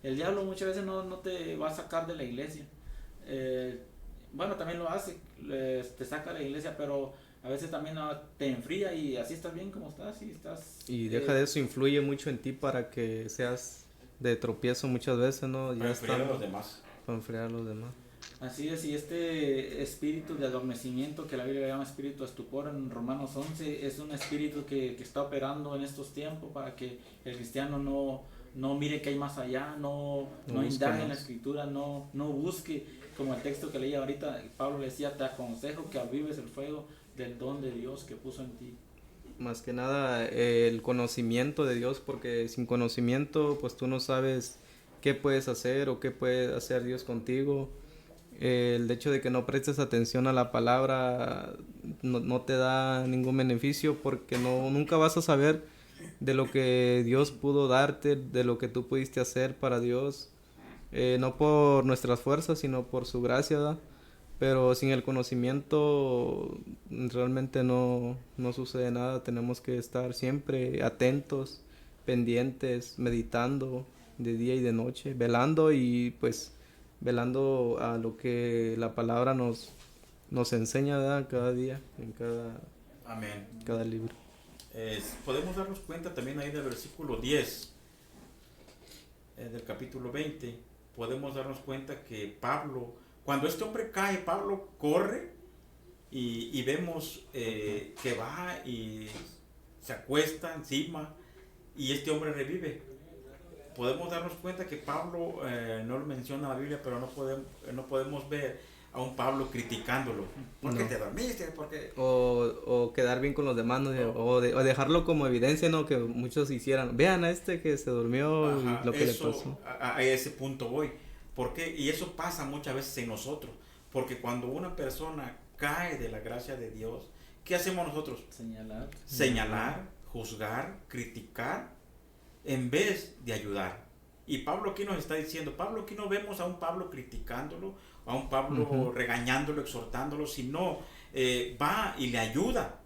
el diablo muchas veces no te va a sacar de la iglesia. Bueno, también lo hace, te saca de la iglesia, pero a veces también te enfría y así estás bien como estás y deja de eso, influye mucho en ti para que seas de tropiezo muchas veces, ¿no? Para enfriar a los demás. Para enfriar a los demás. Así es, y este espíritu de adormecimiento que la Biblia llama espíritu de estupor en Romanos 11 es un espíritu que está operando en estos tiempos para que el cristiano no mire que hay más allá, no indague en la escritura, no busque, como el texto que leía ahorita, Pablo le decía, te aconsejo que avives el fuego del don de Dios que puso en ti. Más que nada el conocimiento de Dios, porque sin conocimiento pues tú no sabes qué puedes hacer o qué puede hacer Dios contigo. El hecho de que no prestes atención a la palabra no te da ningún beneficio, porque nunca vas a saber de lo que Dios pudo darte, de lo que tú pudiste hacer para Dios, no por nuestras fuerzas, sino por su gracia, ¿verdad? pero sin el conocimiento realmente no sucede nada. Tenemos que estar siempre atentos, pendientes, meditando de día y de noche, velando y pues velando a lo que la palabra nos enseña, ¿verdad? Cada día, en Amén. cada libro. Podemos darnos cuenta también ahí del versículo 10 del capítulo 20. Podemos darnos cuenta que Pablo, cuando este hombre cae, Pablo corre y vemos que va y se acuesta encima y este hombre revive. Podemos darnos cuenta que Pablo, no lo menciona la Biblia, pero no podemos ver a un Pablo criticándolo. ¿Por qué te dormiste? ¿Por qué? O quedar bien con los demás, ¿no? O dejarlo como evidencia, ¿no? Que muchos hicieran. Vean a este que se durmió. Ajá, y lo que eso, le pasó. a ese punto voy. ¿Por qué? Y eso pasa muchas veces en nosotros. Porque cuando una persona cae de la gracia de Dios, ¿qué hacemos nosotros? Señalar, juzgar, criticar, en vez de ayudar. Y Pablo aquí nos está diciendo, Pablo aquí no vemos a un Pablo criticándolo, a un Pablo regañándolo, exhortándolo, sino va y le ayuda.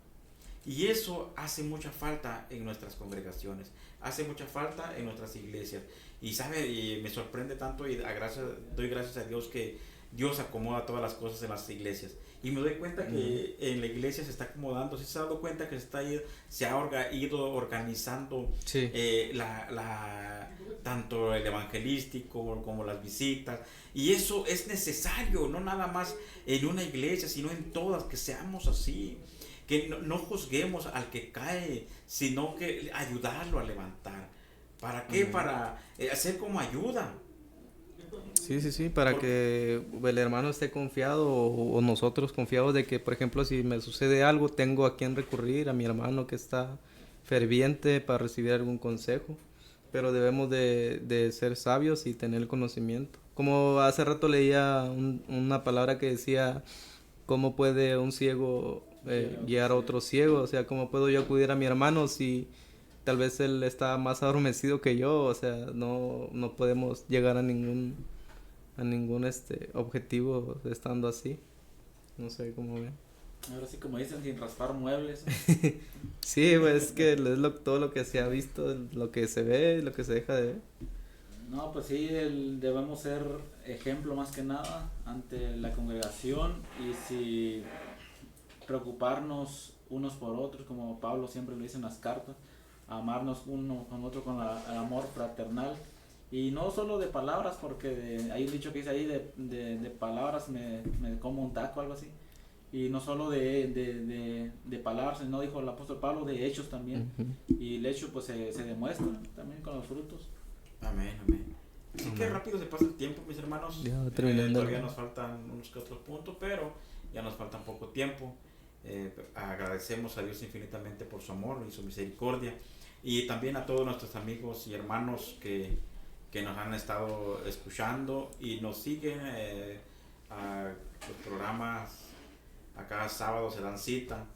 Y eso hace mucha falta en nuestras congregaciones, hace mucha falta en nuestras iglesias. Y sabe, y me sorprende tanto y doy gracias a Dios que Dios acomoda todas las cosas en las iglesias. Y me doy cuenta que en la iglesia se está acomodando, se ha dado cuenta que se ha ido organizando Sí. tanto el evangelístico como las visitas. Y eso es necesario, no nada más en una iglesia, sino en todas, que seamos así. Que no juzguemos al que cae, sino que ayudarlo a levantar. ¿Para qué? Para hacer como ayuda. Sí, para que el hermano esté confiado o nosotros confiados de que, por ejemplo, si me sucede algo, tengo a quien recurrir, a mi hermano que está ferviente para recibir algún consejo. Pero debemos de ser sabios y tener conocimiento. Como hace rato leía una palabra que decía, ¿cómo puede un ciego guiar a otro ciego? O sea, ¿cómo puedo yo acudir a mi hermano si tal vez él está más adormecido que yo? O sea, no podemos llegar a ningún objetivo estando así. No sé cómo ven. Ahora sí, como dicen, sin raspar muebles. Sí, pues es que es todo lo que se ha visto, lo que se ve, lo que se deja de ver. No, pues sí, debemos ser ejemplo más que nada ante la congregación y si preocuparnos unos por otros, como Pablo siempre lo dice en las cartas, amarnos uno con otro con el amor fraternal. Y no solo de palabras, porque hay un dicho que dice ahí, de palabras me como un taco, algo así. Y no solo de palabras, sino dijo el apóstol Pablo, de hechos también. Y el hecho pues se demuestra también con los frutos. Amén, amén. Así que rápido se pasa el tiempo, mis hermanos. Ya, terminando. Todavía nos faltan unos que otros puntos, pero ya nos falta poco tiempo. Agradecemos a Dios infinitamente por su amor y su misericordia. Y también a todos nuestros amigos y hermanos que nos han estado escuchando y nos siguen a los programas. A cada sábado se dan cita.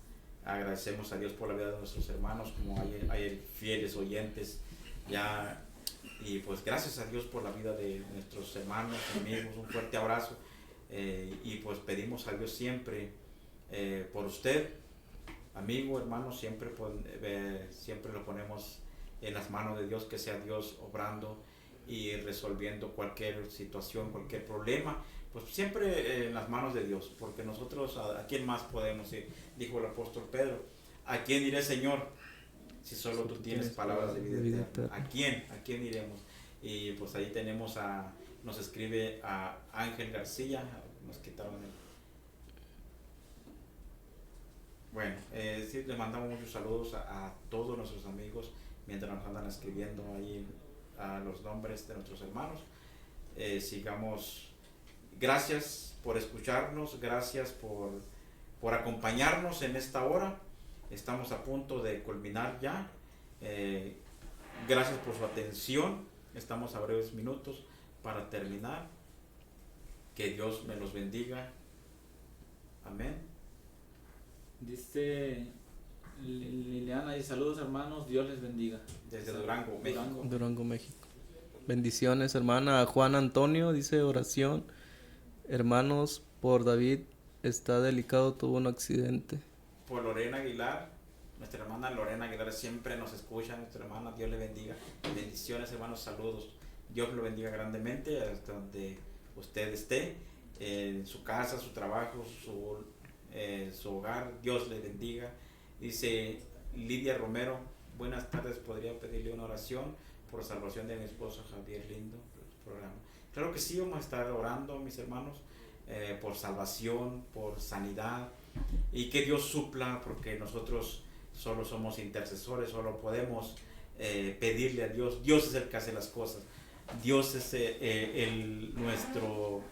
Agradecemos a Dios por la vida de nuestros hermanos, como hay fieles oyentes ya. Y pues gracias a Dios por la vida de nuestros hermanos, amigos, un fuerte abrazo. Y pues pedimos a Dios siempre por usted, amigo, hermano, siempre lo ponemos en las manos de Dios, que sea Dios obrando y resolviendo cualquier situación, cualquier problema, pues siempre en las manos de Dios, porque nosotros ¿a quién más podemos ir? Dijo el apóstol Pedro, ¿a quién iré, Señor? Si solo tú tienes palabras de vida eterna. ¿A quién iremos? Y pues ahí nos escribe a Ángel García, nos quitaron el... Bueno, sí, le mandamos muchos saludos a todos nuestros amigos mientras nos andan escribiendo ahí a los nombres de nuestros hermanos. Sigamos. Gracias por escucharnos, gracias por acompañarnos en esta hora. Estamos a punto de culminar ya. Gracias por su atención. Estamos a breves minutos para terminar. Que Dios me los bendiga. Amén. Dice Liliana y saludos hermanos, Dios les bendiga. Desde Durango, México. Durango, México. Bendiciones, hermana. Juan Antonio dice oración. Hermanos, Por David, está delicado, tuvo un accidente. Por Lorena Aguilar, nuestra hermana Lorena Aguilar siempre nos escucha, nuestra hermana, Dios le bendiga. Bendiciones, hermanos, saludos. Dios lo bendiga grandemente hasta donde usted esté, en su casa, su trabajo, su hogar. Dios le bendiga. Dice Lidia Romero, buenas tardes, podría pedirle una oración por salvación de mi esposo Javier Lindo, programa. Claro que sí, vamos a estar orando, mis hermanos, por salvación, por sanidad, y que Dios supla, porque nosotros solo somos intercesores, solo podemos pedirle a Dios. Dios es el que hace las cosas. Dios es nuestro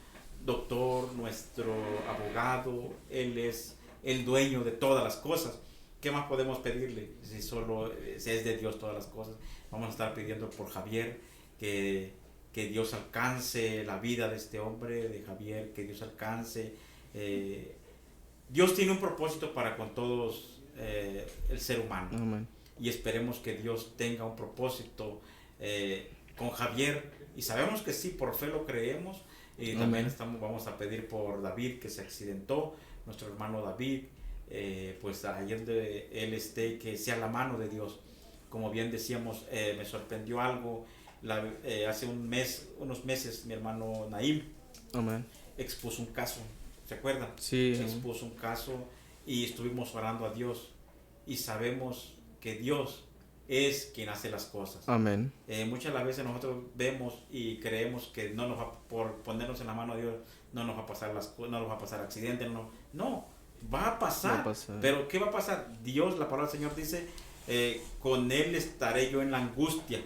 doctor, nuestro abogado. Él es el dueño de todas las cosas. ¿Qué más podemos pedirle? Si es de Dios todas las cosas. Vamos a estar pidiendo por Javier, que Dios alcance la vida de este hombre, de Javier, que Dios alcance. Dios tiene un propósito para con todos el ser humano. Amén. Y esperemos que Dios tenga un propósito con Javier, y sabemos que sí, por fe lo creemos. Y también vamos a pedir por David, que se accidentó, nuestro hermano David, pues ayer él esté, que sea la mano de Dios. Como bien decíamos, me sorprendió algo, hace unos meses mi hermano Naim expuso un caso, ¿se acuerdan? Sí. Expuso un caso y estuvimos orando a Dios, y sabemos que Dios es quien hace las cosas. Amén. Muchas las veces nosotros vemos y creemos que no nos va, por ponernos en la mano de Dios, no nos va a pasar no nos va a pasar accidente, no, va a pasar. Pero ¿qué va a pasar? Dios, la palabra del Señor dice, con Él estaré yo en la angustia.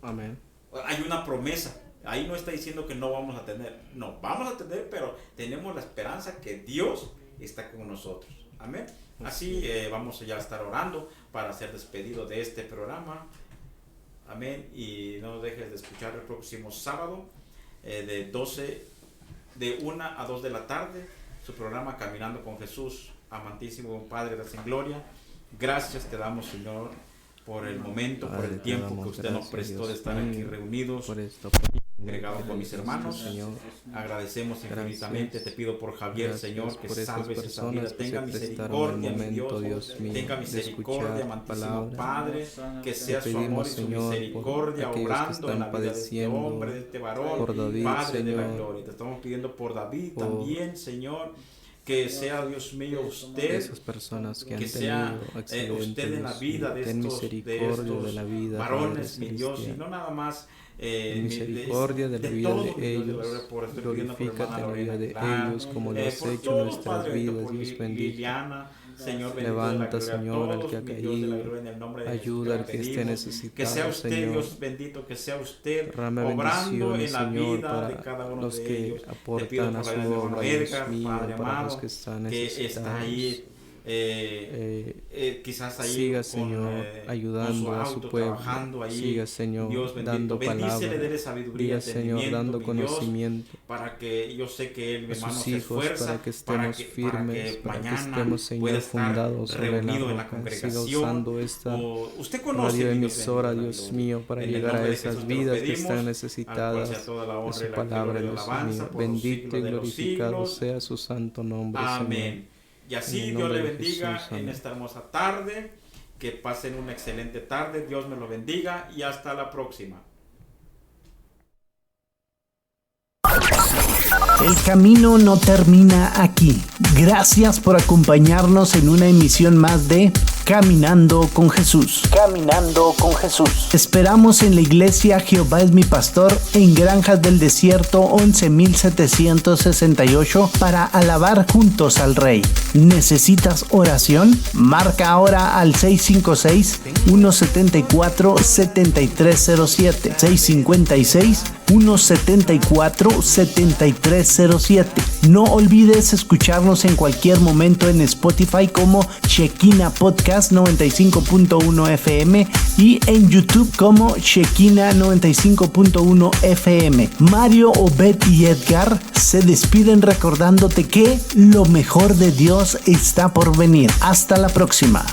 Amén. Hay una promesa. Ahí no está diciendo que no vamos a tener. No, vamos a tener, pero tenemos la esperanza que Dios está con nosotros. Amén. Así vamos a ya estar orando para ser despedido de este programa. Amén. Y no dejes de escuchar el próximo sábado de 1 a 2 de la tarde, su programa Caminando con Jesús. Amantísimo Padre, gracias en gloria. Gracias te damos, Señor, por el momento, por el tiempo que usted nos prestó de estar aquí reunidos, congregados con mis hermanos. Señor, agradecemos infinitamente. Te pido por Javier, Señor, que salves esa vida. Tenga misericordia, mi Dios mío, tenga misericordia, amantísimo Padre, que sea su amor y su misericordia obrando en la vida de este hombre, de este varón, Padre de la gloria. Te estamos pidiendo por David también, Señor, que sea, Dios mío, usted, esas personas que sea usted en la vida de estos varones, mi Dios, y no nada más misericordia de la vida de ellos, glorifícate en la vida de ellos como lo has hecho en nuestras vidas, Dios bendito. Señor, levanta, Señor, al que ha caído, ayuda al que esté necesitado, que sea usted, Señor. Dios bendito, que sea usted Derrame obrando en la Señor, vida para de cada uno los de que ellos. aportan a su obra, Dios mío, para los que están necesitados. Que está ahí, quizás ahí siga, con, Señor, ayudando con su a su auto, pueblo. trabajando ahí. Siga, Señor, Dios bendito, dando palabra. bendícele, dele sabiduría, Siga, Señor, dando mi Dios, conocimiento para que yo sé que él, mi a hermano, sus se hijos, esfuerza para que estemos firmes, para que mañana estemos, Señor, pueda estar fundados sobre la reunido en la roca. Siga congregación. usando esta Usted conoce, radioemisora, mi Dios mío, para en el llegar a nombre de esas Jesús te lo vidas que pedimos, están al cual necesitadas sea toda la de honra y su la palabra, gloria y la Dios alabanza mío. por los Bendito y siglos de los glorificado siglos. sea su santo nombre, Señor. Amén. Y así En el Dios nombre le de bendiga Jesús, amén. en esta hermosa tarde. Que pasen una excelente tarde. Dios me lo bendiga y hasta la próxima. El camino no termina aquí. Gracias por acompañarnos en una emisión más de Caminando con Jesús. Caminando con Jesús. Esperamos en la iglesia Jehová es mi pastor en Granjas del Desierto 11768 para alabar juntos al Rey. ¿Necesitas oración? Marca ahora al 656-174-7307. 656-174-7307. No olvides escucharnos en cualquier momento en Spotify como Shekinah Podcast 95.1 FM y en YouTube como Shekinah 95.1 FM. Mario, Obed y Edgar se despiden recordándote que lo mejor de Dios está por venir. Hasta la próxima.